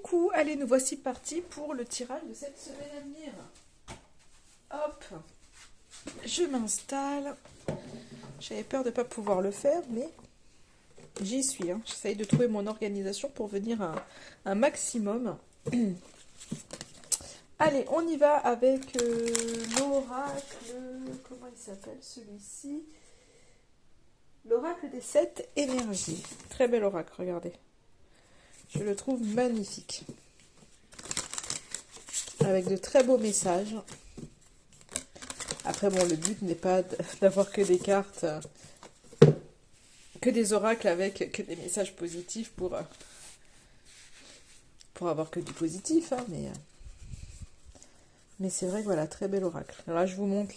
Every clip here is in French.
Coucou, allez, nous voici partis pour le tirage de cette semaine à venir. Hop, je m'installe. J'avais peur de ne pas pouvoir le faire, mais j'y suis. J'essaye de trouver mon organisation pour venir un maximum. Allez, on y va avec l'oracle. Comment il s'appelle celui-ci? L'oracle des 7 énergies. Très bel oracle, regardez. Je le trouve magnifique. Avec de très beaux messages. Après, bon, le but n'est pas d'avoir que des cartes, que des oracles avec que des messages positifs pour avoir que du positif, mais c'est vrai que voilà, très bel oracle. Alors là, je vous montre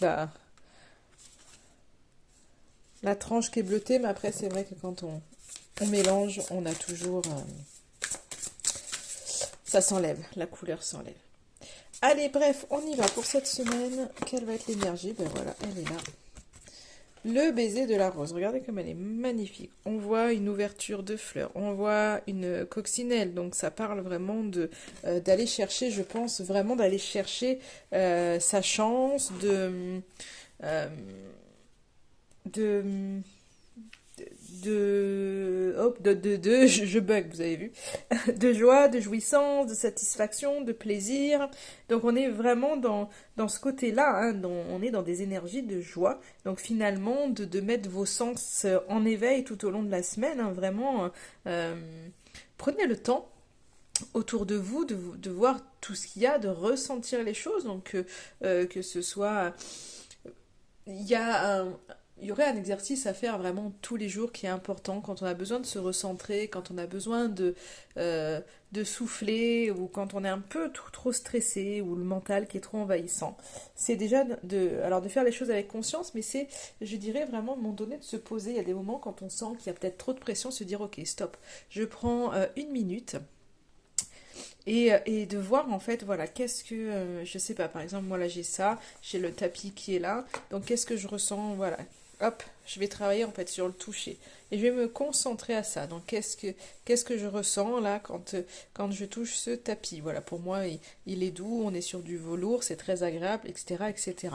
la tranche qui est bleutée, mais après, c'est vrai que quand on mélange, on a toujours... ça s'enlève, la couleur s'enlève. Allez, bref, on y va pour cette semaine. Quelle va être l'énergie? Ben voilà, elle est là. Le baiser de la rose. Regardez comme elle est magnifique. On voit une ouverture de fleurs. On voit une coccinelle. Donc ça parle vraiment d'aller chercher, je pense, vraiment d'aller chercher sa chance, je bug, vous avez vu, de joie, de jouissance, de satisfaction, de plaisir. Donc on est vraiment dans ce côté-là, on est dans des énergies de joie. Donc finalement, de mettre vos sens en éveil tout au long de la semaine, vraiment, prenez le temps autour de vous, de voir tout ce qu'il y a, de ressentir les choses. Donc que ce soit... Il y aurait un exercice à faire vraiment tous les jours qui est important quand on a besoin de se recentrer, quand on a besoin de souffler ou quand on est un peu trop stressé ou le mental qui est trop envahissant. C'est déjà de faire les choses avec conscience, mais c'est, je dirais vraiment, à un moment donné, de se poser. Il y a des moments quand on sent qu'il y a peut-être trop de pression, se dire ok, stop, je prends une minute. Et de voir en fait, voilà, qu'est-ce que, je sais pas, par exemple, moi là j'ai ça, j'ai le tapis qui est là, donc qu'est-ce que je ressens, voilà, hop, je vais travailler en fait sur le toucher, et je vais me concentrer à ça, donc qu'est-ce que je ressens là quand je touche ce tapis, voilà, pour moi il est doux, on est sur du velours, c'est très agréable, etc., etc.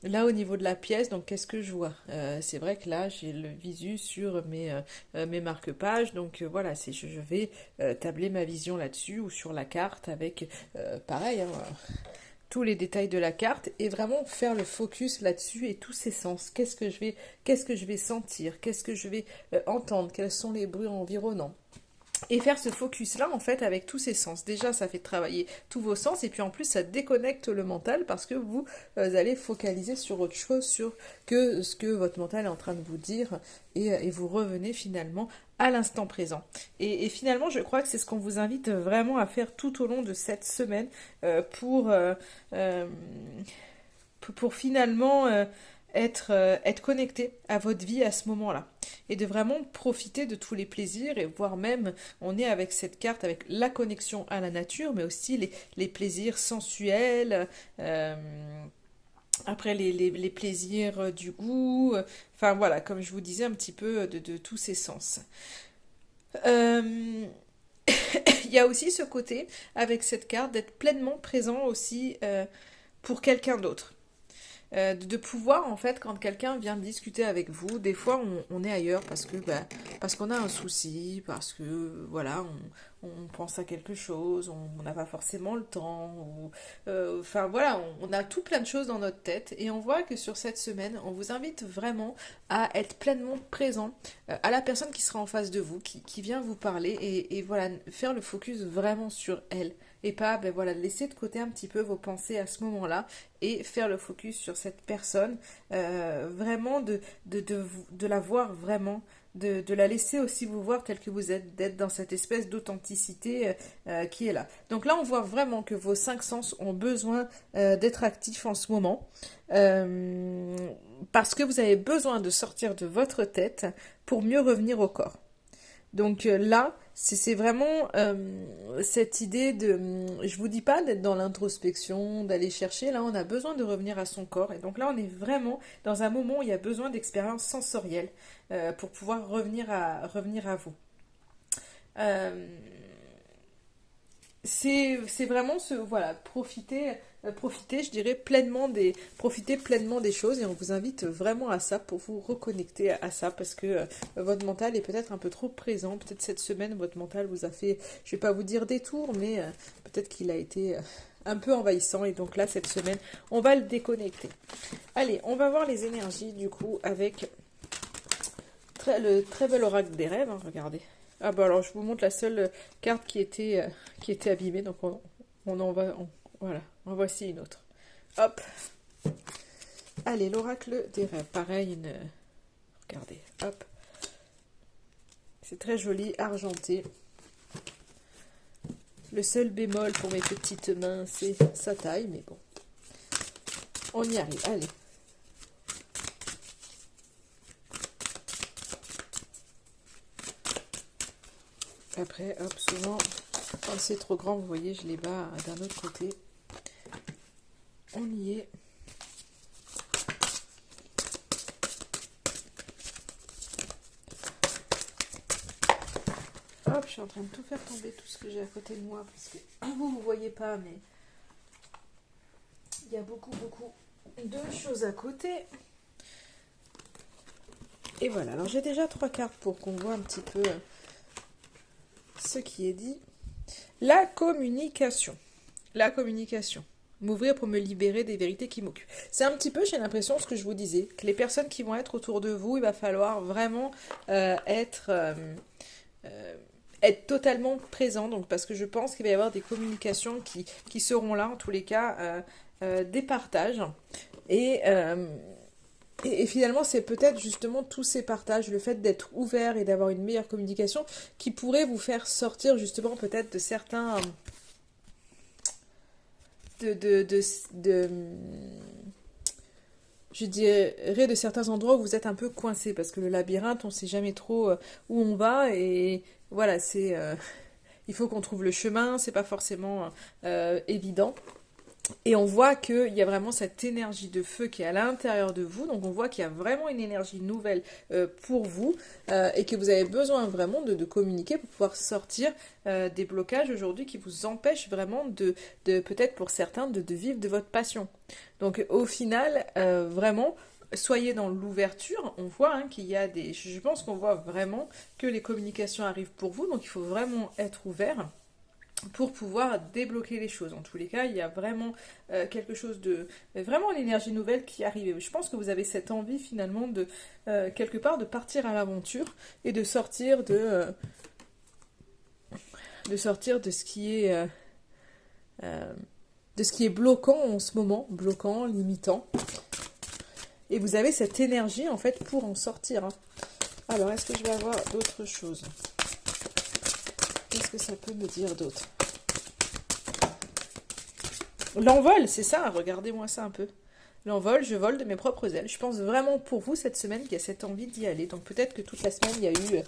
Là au niveau de la pièce, donc qu'est-ce que je vois? C'est vrai que là j'ai le visu sur mes marque-pages, donc voilà, je vais tabler ma vision là-dessus ou sur la carte avec pareil, tous les détails de la carte et vraiment faire le focus là-dessus et tous ses sens. Qu'est-ce que je vais sentir? Qu'est-ce que je vais entendre? Quels sont les bruits environnants? Et faire ce focus-là, en fait, avec tous ses sens. Déjà, ça fait travailler tous vos sens, et puis en plus, ça déconnecte le mental parce que vous allez focaliser sur autre chose, sur que ce que votre mental est en train de vous dire, et vous revenez finalement à l'instant présent. Et finalement, je crois que c'est ce qu'on vous invite vraiment à faire tout au long de cette semaine euh, pour finalement être connecté à votre vie à ce moment-là. Et de vraiment profiter de tous les plaisirs, et voire même, on est avec cette carte, avec la connexion à la nature, mais aussi les plaisirs sensuels, après les plaisirs du goût, enfin voilà, comme je vous disais, un petit peu de tous ces sens. Euh, Il y a aussi ce côté, avec cette carte, d'être pleinement présent aussi pour quelqu'un d'autre. De pouvoir en fait quand quelqu'un vient discuter avec vous, des fois on est ailleurs parce qu'on a un souci, parce que voilà on pense à quelque chose, on n'a pas forcément le temps, ou enfin voilà, on a tout plein de choses dans notre tête, et on voit que sur cette semaine on vous invite vraiment à être pleinement présent à la personne qui sera en face de vous, qui vient vous parler, et voilà, faire le focus vraiment sur elle, et pas voilà, laisser de côté un petit peu vos pensées à ce moment-là et faire le focus sur cette personne, vraiment de la voir vraiment, de la laisser aussi vous voir telle que vous êtes, d'être dans cette espèce d'authenticité qui est là. Donc là, on voit vraiment que vos 5 sens ont besoin d'être actifs en ce moment, parce que vous avez besoin de sortir de votre tête pour mieux revenir au corps. Donc là, c'est vraiment cette idée je vous dis pas d'être dans l'introspection, d'aller chercher, là on a besoin de revenir à son corps, et donc là on est vraiment dans un moment où il y a besoin d'expérience sensorielle pour pouvoir revenir à vous. Euh, c'est vraiment ce, voilà, profiter, je dirais, profiter pleinement des choses et on vous invite vraiment à ça pour vous reconnecter à ça parce que votre mental est peut-être un peu trop présent. Peut-être cette semaine, votre mental vous a fait, je vais pas vous dire des tours, mais peut-être qu'il a été un peu envahissant et donc là, cette semaine, on va le déconnecter. Allez, on va voir les énergies du coup avec le très bel oracle des rêves, hein, regardez. Ah bah alors je vous montre la seule carte qui était abîmée, donc on en va, voilà, en voici une autre. Hop. Allez, l'oracle des rêves, pareil, regardez, hop. C'est très joli, argenté. Le seul bémol pour mes petites mains, c'est sa taille, mais bon. On y arrive, allez. Après, hop, souvent, quand c'est trop grand, vous voyez, je les bats d'un autre côté. On y est. Hop, je suis en train de tout faire tomber, tout ce que j'ai à côté de moi, parce que vous voyez pas, mais il y a beaucoup de choses à côté. Et voilà, alors j'ai déjà 3 cartes pour qu'on voit un petit peu ce qui est dit. La communication. La communication. M'ouvrir pour me libérer des vérités qui m'occupent. C'est un petit peu, j'ai l'impression, ce que je vous disais, que les personnes qui vont être autour de vous, il va falloir vraiment être totalement présent. Donc, parce que je pense qu'il va y avoir des communications qui seront là, en tous les cas, des partages. Et finalement, c'est peut-être justement tous ces partages, le fait d'être ouvert et d'avoir une meilleure communication qui pourrait vous faire sortir justement peut-être de certains... je dirais de certains endroits où vous êtes un peu coincé parce que le labyrinthe, on ne sait jamais trop où on va et voilà, il faut qu'on trouve le chemin, c'est pas forcément évident. Et on voit qu'il y a vraiment cette énergie de feu qui est à l'intérieur de vous. Donc on voit qu'il y a vraiment une énergie nouvelle pour vous et que vous avez besoin vraiment de communiquer pour pouvoir sortir des blocages aujourd'hui qui vous empêchent vraiment de peut-être pour certains, de vivre de votre passion. Donc au final, vraiment, soyez dans l'ouverture. On voit qu'il y a des... Je pense qu'on voit vraiment que les communications arrivent pour vous. Donc il faut vraiment être ouvert pour pouvoir débloquer les choses. En tous les cas, il y a vraiment quelque chose de... Vraiment l'énergie nouvelle qui arrive. Je pense que vous avez cette envie finalement de, quelque part, de partir à l'aventure et de sortir de ce qui est... de ce qui est bloquant en ce moment, bloquant, limitant. Et vous avez cette énergie en fait pour en sortir. Hein. Alors, est-ce que je vais avoir d'autres choses ? Qu'est-ce que ça peut me dire d'autre ? L'envol, c'est ça, regardez-moi ça un peu. L'envol, je vole de mes propres ailes. Je pense vraiment pour vous cette semaine qu'il y a cette envie d'y aller. Donc peut-être que toute la semaine, il y a eu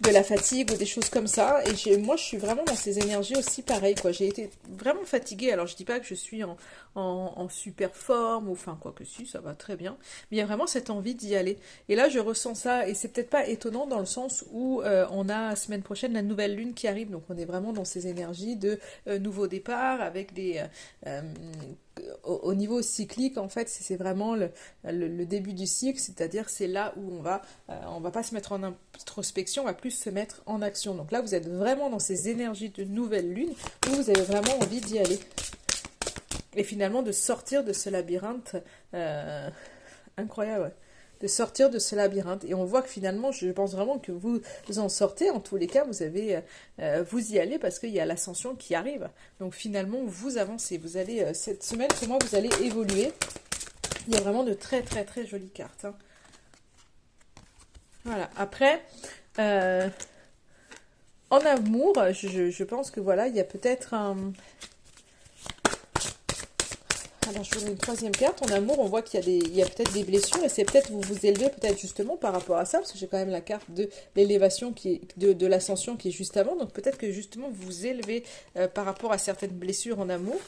de la fatigue ou des choses comme ça. Et moi, je suis vraiment dans ces énergies aussi pareil, quoi. J'ai été vraiment fatiguée. Alors, je dis pas que je suis en super forme, ou enfin, quoi que si, ça va très bien. Mais il y a vraiment cette envie d'y aller. Et là, je ressens ça. Et c'est peut-être pas étonnant dans le sens où on a, semaine prochaine, la nouvelle lune qui arrive. Donc, on est vraiment dans ces énergies de nouveau départ, avec des... au niveau cyclique, en fait, c'est vraiment le début du cycle, c'est-à-dire c'est là où on va pas se mettre en introspection, on va plus se mettre en action. Donc là, vous êtes vraiment dans ces énergies de nouvelle lune où vous avez vraiment envie d'y aller. Et finalement, de sortir de ce labyrinthe incroyable, ouais. De sortir de ce labyrinthe. Et on voit que finalement, je pense vraiment que vous en sortez. En tous les cas, vous y allez parce qu'il y a l'ascension qui arrive. Donc finalement, vous avancez. Vous allez, cette semaine, pour moi, vous allez évoluer. Il y a vraiment de très, très, très jolies cartes. Hein. Voilà. Après, en amour, je pense que voilà, il y a peut-être un... Alors, je vous donne une troisième carte. En amour, on voit qu'il y a peut-être des blessures et c'est peut-être vous vous élevez peut-être justement par rapport à ça parce que j'ai quand même la carte de l'élévation de l'ascension qui est juste avant. Donc, peut-être que justement vous vous élevez par rapport à certaines blessures en amour.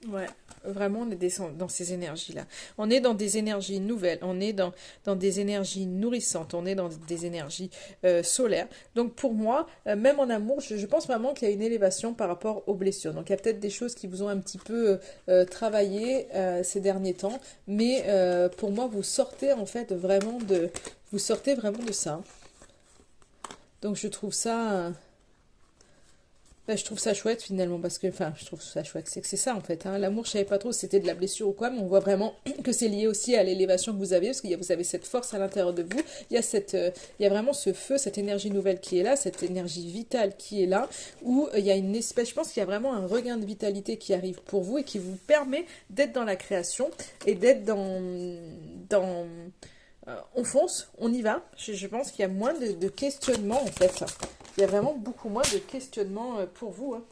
Ouais, vraiment, on est dans ces énergies-là. On est dans des énergies nouvelles, on est dans des énergies nourrissantes, on est dans des énergies solaires. Donc pour moi, même en amour, je pense vraiment qu'il y a une élévation par rapport aux blessures. Donc il y a peut-être des choses qui vous ont un petit peu travaillé ces derniers temps, mais pour moi, vous sortez en fait vous sortez vraiment de ça. Donc je trouve ça... je trouve ça chouette finalement parce que, enfin, je trouve ça chouette, c'est que c'est ça en fait, hein. L'amour, je savais pas trop si c'était de la blessure ou quoi, mais on voit vraiment que c'est lié aussi à l'élévation que vous avez parce que vous avez cette force à l'intérieur de vous. Il y a vraiment ce feu, cette énergie nouvelle qui est là, cette énergie vitale qui est là, où il y a une espèce, je pense qu'il y a vraiment un regain de vitalité qui arrive pour vous et qui vous permet d'être dans la création et d'être dans on fonce, on y va. Je pense qu'il y a moins de questionnements en fait. Il y a vraiment beaucoup moins de questionnements pour vous, hein.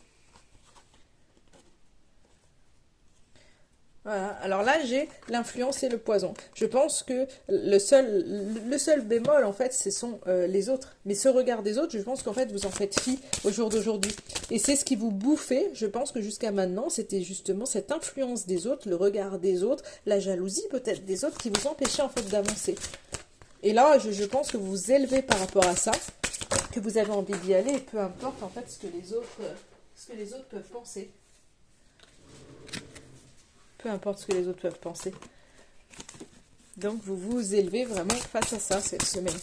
Voilà. Alors là, j'ai l'influence et le poison. Je pense que le seul bémol, en fait, ce sont les autres. Mais ce regard des autres, je pense qu'en fait, vous en faites fi au jour d'aujourd'hui. Et c'est ce qui vous bouffait, je pense que jusqu'à maintenant, c'était justement cette influence des autres, le regard des autres, la jalousie peut-être des autres qui vous empêchait en fait d'avancer. Et là, je pense que vous vous élevez par rapport à ça, que vous avez envie d'y aller, et peu importe en fait ce que les autres peuvent penser. Peu importe ce que les autres peuvent penser. Donc vous vous élevez vraiment face à ça cette semaine.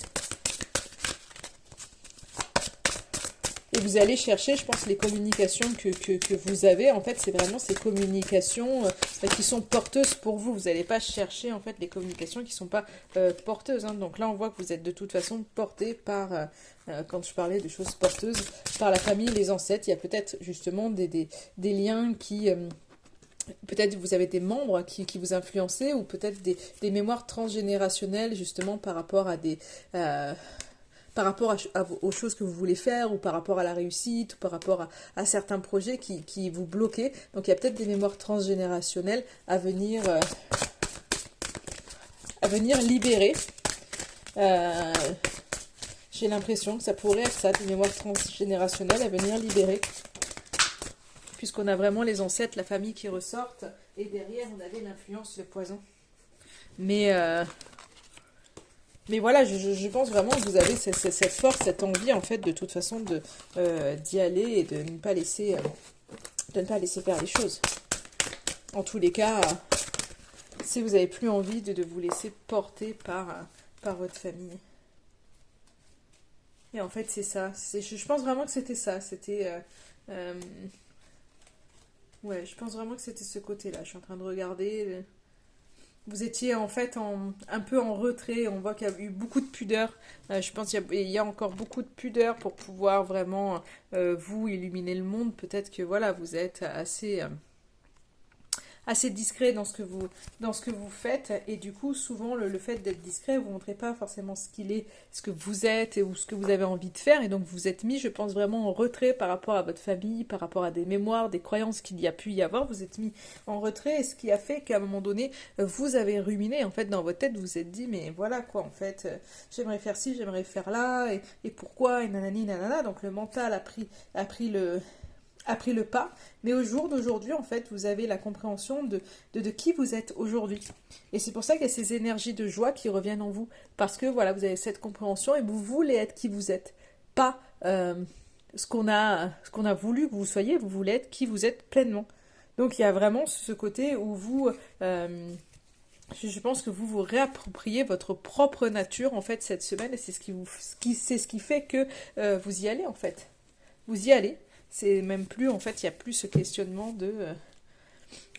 Et vous allez chercher, je pense, les communications que vous avez. En fait, c'est vraiment ces communications qui sont porteuses pour vous. Vous n'allez pas chercher, en fait, les communications qui ne sont pas porteuses, hein. Donc là, on voit que vous êtes de toute façon porté par, quand je parlais de choses porteuses, par la famille, les ancêtres. Il y a peut-être justement des liens qui... peut-être vous avez des membres qui vous influencent ou peut-être des mémoires transgénérationnelles justement par rapport à des... par rapport aux choses que vous voulez faire ou par rapport à la réussite ou par rapport à certains projets qui vous bloquent. Donc il y a peut-être des mémoires transgénérationnelles à venir libérer. Euh, j'ai l'impression que ça pourrait être ça, des mémoires transgénérationnelles à venir libérer. Puisqu'on a vraiment les ancêtres, la famille qui ressortent, et derrière on avait l'influence, le poison. Mais voilà, je pense vraiment que vous avez cette force, cette envie en fait de toute façon d'y aller et de ne pas laisser faire les choses. En tous les cas, si vous n'avez plus envie de vous laisser porter par votre famille. Et en fait c'est ça, je pense vraiment que c'était ça, ouais, je pense vraiment que c'était ce côté-là. Je suis en train de regarder. Vous étiez en fait un peu en retrait. On voit qu'il y a eu beaucoup de pudeur. Je pense qu'il y a encore beaucoup de pudeur pour pouvoir vraiment vous illuminer le monde. Peut-être que voilà, vous êtes assez discret dans ce que vous faites et du coup souvent le fait d'être discret vous ne montrez pas forcément ce que vous êtes ou ce que vous avez envie de faire et donc vous êtes mis je pense vraiment en retrait par rapport à votre famille, par rapport à des mémoires, des croyances qu'il y a pu y avoir, vous êtes mis en retrait et ce qui a fait qu'à un moment donné vous avez ruminé en fait dans votre tête, vous vous êtes dit mais voilà quoi en fait j'aimerais faire ci, j'aimerais faire là et pourquoi et nanani nanana donc le mental a pris le pas, mais au jour d'aujourd'hui, en fait, vous avez la compréhension de qui vous êtes aujourd'hui. Et c'est pour ça qu'il y a ces énergies de joie qui reviennent en vous, parce que voilà, vous avez cette compréhension et vous voulez être qui vous êtes, pas ce qu'on a voulu que vous soyez, vous voulez être qui vous êtes pleinement. Donc il y a vraiment ce côté où je pense que vous vous réappropriez votre propre nature en fait cette semaine et c'est ce qui fait que vous y allez en fait. Vous y allez. C'est même plus, en fait, il n'y a plus ce questionnement de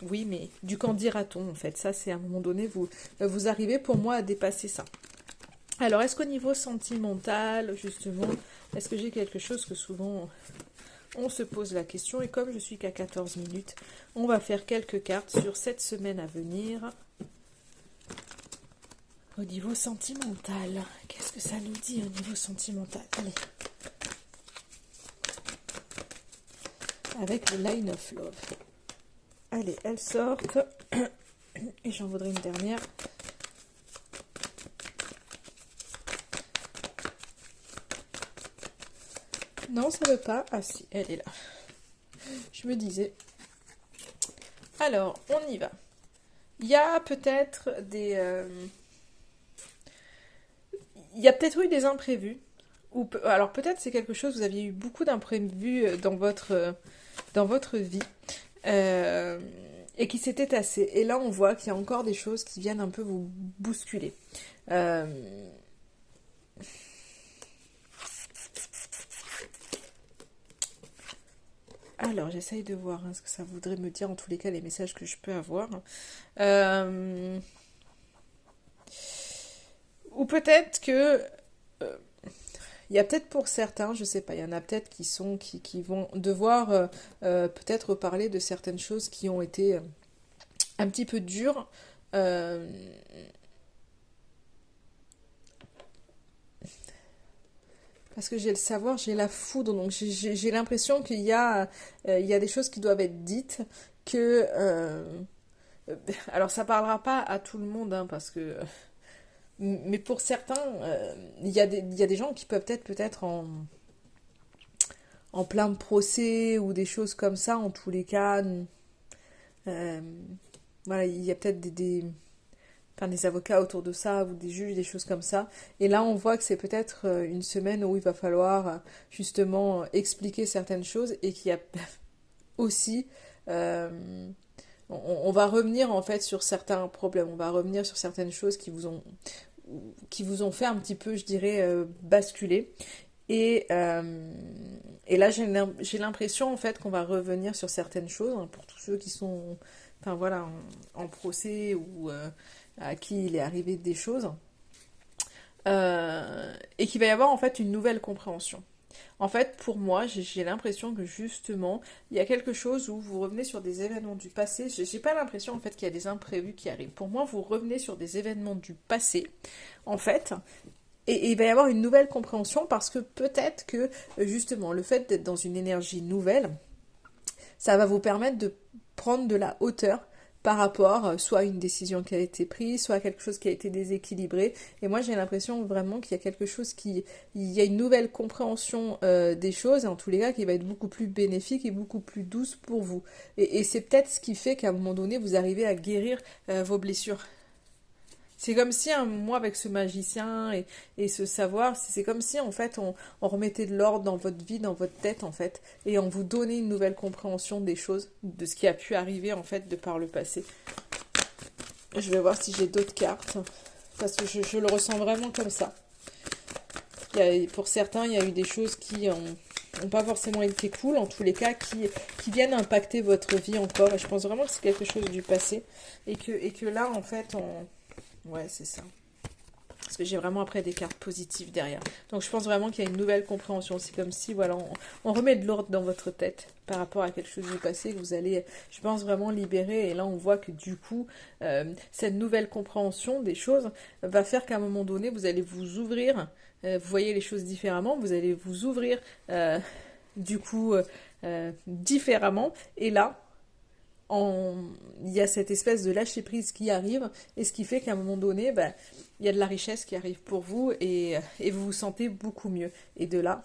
oui, mais du qu'en dira-t-on, en fait. Ça, c'est à un moment donné, vous arrivez pour moi à dépasser ça. Alors, est-ce qu'au niveau sentimental, justement, est-ce que j'ai quelque chose que souvent on se pose la question et comme je suis qu'à 14 minutes, on va faire quelques cartes sur cette semaine à venir. Au niveau sentimental, qu'est-ce que ça nous dit au niveau sentimental? Allez. Avec le Line of Love. Allez, elles sortent. Et j'en voudrais une dernière. Non, ça veut pas. Ah si, elle est là. Je me disais. Alors, on y va. Il y a peut-être il y a peut-être eu des imprévus. Alors peut-être c'est quelque chose, vous aviez eu beaucoup d'imprévus dans votre vie. euh, et qui s'était tassé. Et là, on voit qu'il y a encore des choses qui viennent un peu vous bousculer. Euh, alors, j'essaye de voir ce que ça voudrait me dire, en tous les cas, les messages que je peux avoir. Euh, ou peut-être que... euh, il y a peut-être pour certains, je sais pas, il y en a peut-être qui vont devoir peut-être parler de certaines choses qui ont été un petit peu dures. Euh, Parce que j'ai le savoir, j'ai la foudre, donc j'ai l'impression il y a des choses qui doivent être dites, que... alors ça parlera pas à tout le monde, hein, parce que... mais pour certains, il y a des gens qui peuvent être peut-être en plein procès ou des choses comme ça, en tous les cas. euh, voilà, il y a peut-être enfin, des avocats autour de ça, ou des juges, des choses comme ça. Et là, on voit que c'est peut-être une semaine où il va falloir justement expliquer certaines choses et qu'il y a aussi... euh, on va revenir en fait sur certains problèmes, on va revenir sur certaines choses qui vous ont fait un petit peu, je dirais, basculer. Et, euh, et là, j'ai l'impression en fait qu'on va revenir sur certaines choses, hein, pour tous ceux qui sont, enfin voilà, en procès ou à qui il est arrivé des choses, et qu'il va y avoir en fait une nouvelle compréhension. En fait, pour moi, j'ai l'impression que justement, il y a quelque chose où vous revenez sur des événements du passé. J'ai pas l'impression en fait qu'il y a des imprévus qui arrivent. Pour moi, vous revenez sur des événements du passé, en fait, et il va y avoir une nouvelle compréhension parce que peut-être que justement le fait d'être dans une énergie nouvelle, ça va vous permettre de prendre de la hauteur par rapport soit à une décision qui a été prise, soit à quelque chose qui a été déséquilibré. Et moi j'ai l'impression vraiment qu'il y a quelque chose il y a une nouvelle compréhension des choses, et en tous les cas qui va être beaucoup plus bénéfique et beaucoup plus douce pour vous. Et c'est peut-être ce qui fait qu'à un moment donné vous arrivez à guérir vos blessures. C'est comme si, hein, moi, avec ce magicien et ce savoir, c'est comme si, en fait, on remettait de l'ordre dans votre vie, dans votre tête, en fait, et on vous donnait une nouvelle compréhension des choses, de ce qui a pu arriver, en fait, de par le passé. Je vais voir si j'ai d'autres cartes, parce que je le ressens vraiment comme ça. Pour certains, il y a eu des choses qui ont pas forcément été cool, en tous les cas, qui viennent impacter votre vie encore, et je pense vraiment que c'est quelque chose du passé, et que là, en fait, ouais, c'est ça. Parce que j'ai vraiment après des cartes positives derrière. Donc je pense vraiment qu'il y a une nouvelle compréhension. C'est comme si, voilà, on remet de l'ordre dans votre tête par rapport à quelque chose du passé que vous allez, je pense, vraiment libérer. Et là, on voit que du coup, cette nouvelle compréhension des choses va faire qu'à un moment donné, vous allez vous ouvrir. Vous voyez les choses différemment. Vous allez vous ouvrir, du coup, différemment. Et là, il y a cette espèce de lâcher prise qui arrive, et ce qui fait qu'à un moment donné, bah, il y a de la richesse qui arrive pour vous, et vous vous sentez beaucoup mieux. Et de là,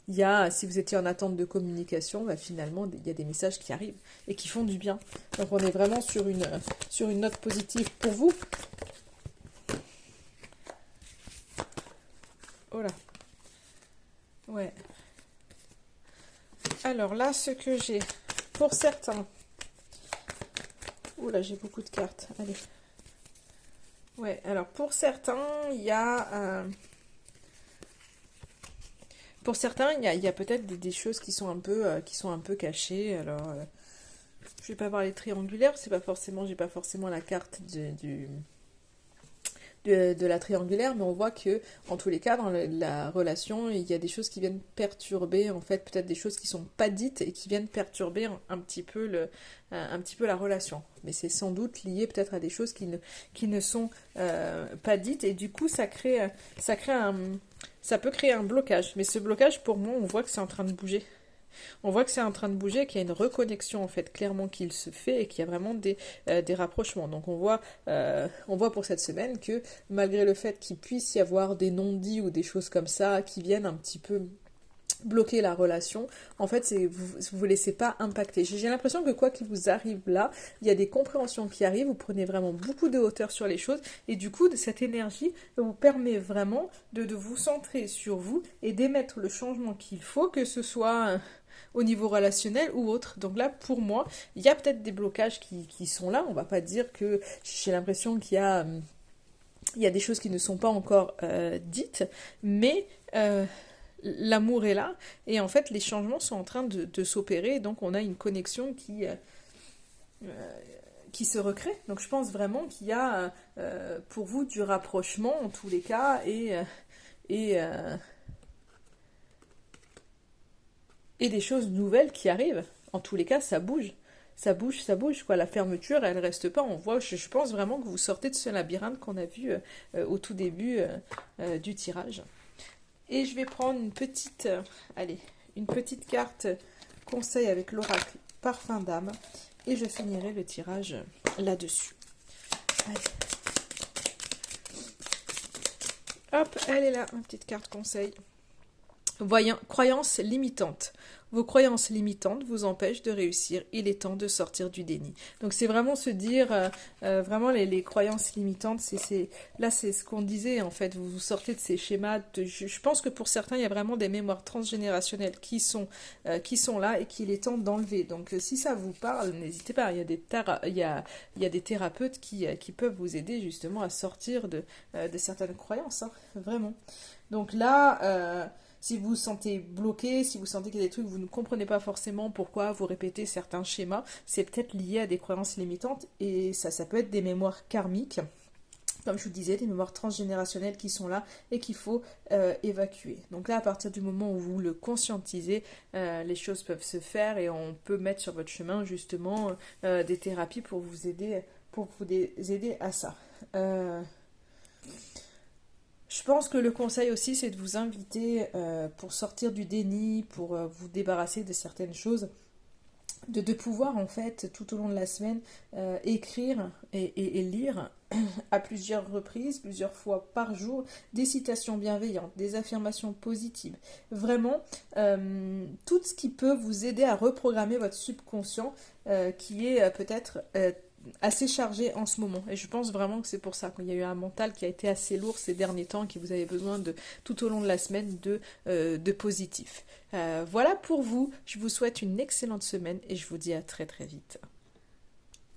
il y a, si vous étiez en attente de communication, bah, finalement, il y a des messages qui arrivent et qui font du bien. Donc on est vraiment sur une note positive pour vous. Oh là. Ouais. Alors là, ce que j'ai, pour certains... Oula, j'ai beaucoup de cartes. Allez. Ouais, alors pour certains, il y a... pour certains, il y a peut-être des choses qui sont un peu cachées. Alors, je vais pas parler triangulaire, c'est pas forcément, j'ai pas forcément la carte de la triangulaire, mais on voit que, en tous les cas, dans la relation, il y a des choses qui viennent perturber, en fait, peut-être des choses qui sont pas dites et qui viennent perturber un petit peu un petit peu la relation. Mais c'est sans doute lié peut-être à des choses qui ne sont pas dites, et du coup, ça peut créer un blocage. Mais ce blocage, pour moi, on voit que c'est en train de bouger. On voit que c'est en train de bouger, qu'il y a une reconnexion en fait clairement qu'il se fait, et qu'il y a vraiment des rapprochements. Donc on voit pour cette semaine que malgré le fait qu'il puisse y avoir des non-dits ou des choses comme ça qui viennent un petit peu bloquer la relation, en fait, c'est vous laissez pas impacter. J'ai l'impression que quoi qu'il vous arrive là, il y a des compréhensions qui arrivent, vous prenez vraiment beaucoup de hauteur sur les choses, et du coup, cette énergie vous permet vraiment de vous centrer sur vous et d'émettre le changement qu'il faut, que ce soit au niveau relationnel ou autre. Donc là, pour moi, il y a peut-être des blocages qui sont là, on va pas dire que j'ai l'impression il y a des choses qui ne sont pas encore dites, mais l'amour est là, et en fait les changements sont en train de s'opérer, donc on a une connexion qui se recrée. Donc je pense vraiment qu'il y a pour vous du rapprochement en tous les cas, et, euh, et des choses nouvelles qui arrivent. En tous les cas, ça bouge. Ça bouge, ça bouge, quoi. La fermeture, elle reste pas. On voit, je pense vraiment que vous sortez de ce labyrinthe qu'on a vu au tout début du tirage. Et je vais prendre allez, une petite carte conseil avec l'oracle Parfum d'âme. Et je finirai le tirage là-dessus. Allez. Hop, elle est là, une petite carte conseil. Croyances limitantes. Vos croyances limitantes vous empêchent de réussir. Il est temps de sortir du déni. Donc c'est vraiment se dire, vraiment les croyances limitantes, là c'est ce qu'on disait en fait, vous sortez de ces schémas. Je pense que pour certains, il y a vraiment des mémoires transgénérationnelles qui sont là et qu'il est temps d'enlever. Donc si ça vous parle, n'hésitez pas, il y a des thérapeutes qui peuvent vous aider justement à sortir de certaines croyances, hein, vraiment. Donc là... si vous vous sentez bloqué, si vous sentez qu'il y a des trucs que vous ne comprenez pas forcément pourquoi vous répétez certains schémas, c'est peut-être lié à des croyances limitantes, et ça peut être des mémoires karmiques, comme je vous disais, des mémoires transgénérationnelles qui sont là et qu'il faut évacuer. Donc là, à partir du moment où vous le conscientisez, les choses peuvent se faire, et on peut mettre sur votre chemin justement des thérapies pour vous aider à ça. Je pense que le conseil aussi, c'est de vous inviter pour sortir du déni, pour vous débarrasser de certaines choses, de pouvoir en fait tout au long de la semaine écrire et lire à plusieurs reprises, plusieurs fois par jour, des citations bienveillantes, des affirmations positives. Vraiment, tout ce qui peut vous aider à reprogrammer votre subconscient qui est peut-être assez chargé en ce moment. Et je pense vraiment que c'est pour ça qu'il y a eu un mental qui a été assez lourd ces derniers temps, et que vous avez besoin tout au long de la semaine de positif. Voilà pour vous. Je vous souhaite une excellente semaine et je vous dis à très très vite.